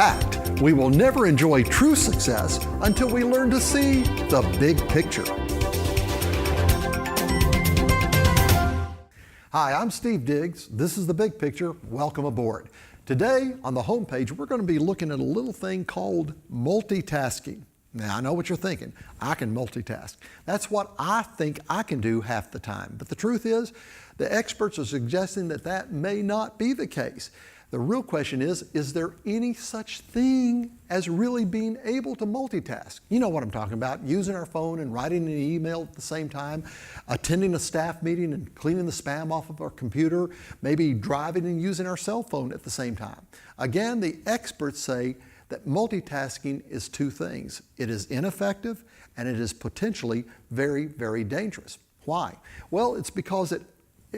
fact, we will never enjoy true success until we learn to see the big picture. Hi, I'm Steve Diggs. This is The Big Picture. Welcome aboard. Today on the homepage, we're going to be looking at a little thing called multitasking. Now, I know what you're thinking. I can multitask. That's what I think I can do half the time. But the truth is, the experts are suggesting that that may not be the case. The real question is there any such thing as really being able to multitask? You know what I'm talking about, using our phone and writing an email at the same time, attending a staff meeting and cleaning the spam off of our computer, maybe driving and using our cell phone at the same time. Again, the experts say that multitasking is two things. It is ineffective and it is potentially very, very dangerous. Why? Well, it's because it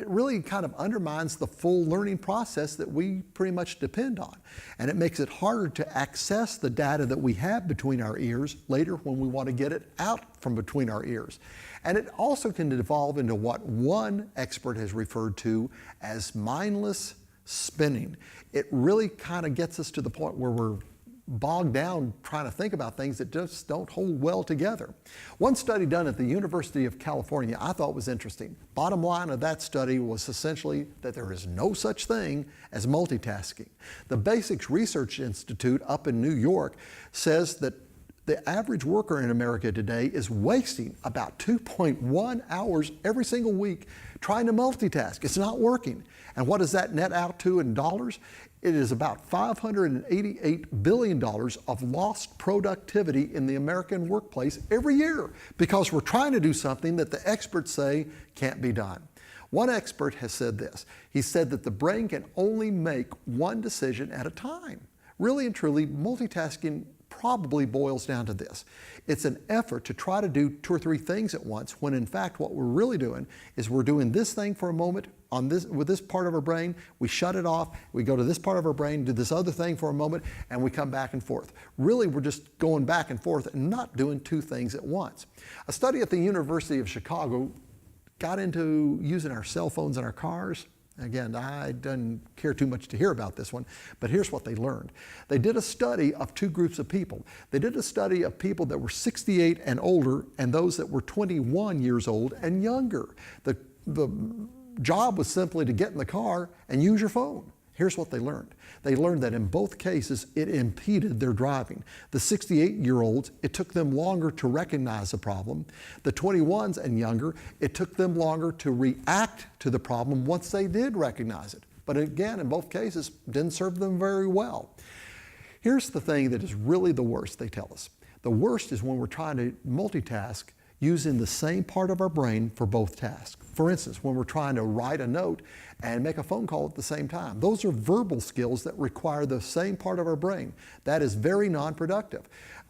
really kind of undermines the full learning process that we pretty much depend on. And it makes it harder to access the data that we have between our ears later when we want to get it out from between our ears. And it also can devolve into what one expert has referred to as mindless spinning. It really kind of gets us to the point where we're bogged down trying to think about things that just don't hold well together. One study done at the University of California I thought was interesting. Bottom line of that study was essentially that there is no such thing as multitasking. The Basics Research Institute up in New York says that the average worker in America today is wasting about 2.1 hours every single week trying to multitask. It's not working. And what does that net out to in dollars? It is about $588 billion of lost productivity in the American workplace every year because we're trying to do something that the experts say can't be done. One expert has said this. He said that the brain can only make one decision at a time. Really and truly, multitasking probably boils down to this. It's an effort to try to do two or three things at once when in fact what we're really doing is we're doing this thing for a moment with this part of our brain, we shut it off, we go to this part of our brain, do this other thing for a moment, and we come back and forth. Really, we're just going back and forth and not doing two things at once. A study at the University of Chicago got into using our cell phones in our cars. Again, I didn't care too much to hear about this one, but here's what they learned. They did a study of two groups of people. They did a study of people that were 68 and older and those that were 21 years old and younger. The job was simply to get in the car and use your phone. Here's what they learned. They learned that in both cases, it impeded their driving. The 68-year-olds, it took them longer to recognize the problem. The 21s and younger, it took them longer to react to the problem once they did recognize it. But again, in both cases, didn't serve them very well. Here's the thing that is really the worst, they tell us. The worst is when we're trying to multitask using the same part of our brain for both tasks. For instance, when we're trying to write a note and make a phone call at the same time. Those are verbal skills that require the same part of our brain. That is very non-productive.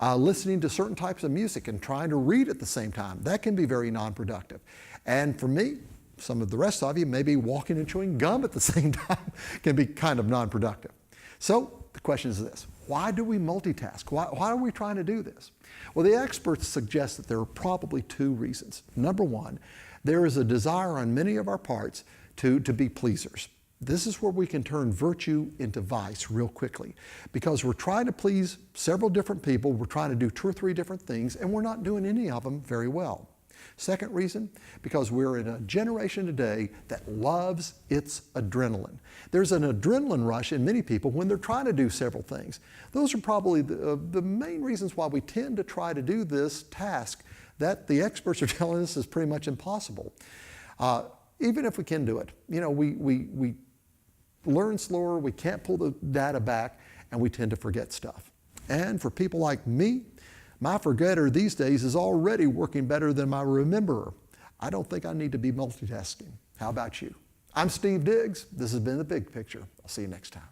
Listening to certain types of music and trying to read at the same time, that can be very non-productive. And for me, some of the rest of you, maybe walking and chewing gum at the same time can be kind of non-productive. So the question is this. Why do we multitask? Why are we trying to do this? Well, the experts suggest that there are probably two reasons. Number one, there is a desire on many of our parts to be pleasers. This is where we can turn virtue into vice real quickly because we're trying to please several different people, we're trying to do two or three different things, and we're not doing any of them very well. Second reason, because we're in a generation today that loves its adrenaline. There's an adrenaline rush in many people when they're trying to do several things. Those are probably the main reasons why we tend to try to do this task that the experts are telling us is pretty much impossible. Even if we can do it, you know, we learn slower, we can't pull the data back, and we tend to forget stuff. And for people like me, my forgetter these days is already working better than my rememberer. I don't think I need to be multitasking. How about you? I'm Steve Diggs. This has been The Big Picture. I'll see you next time.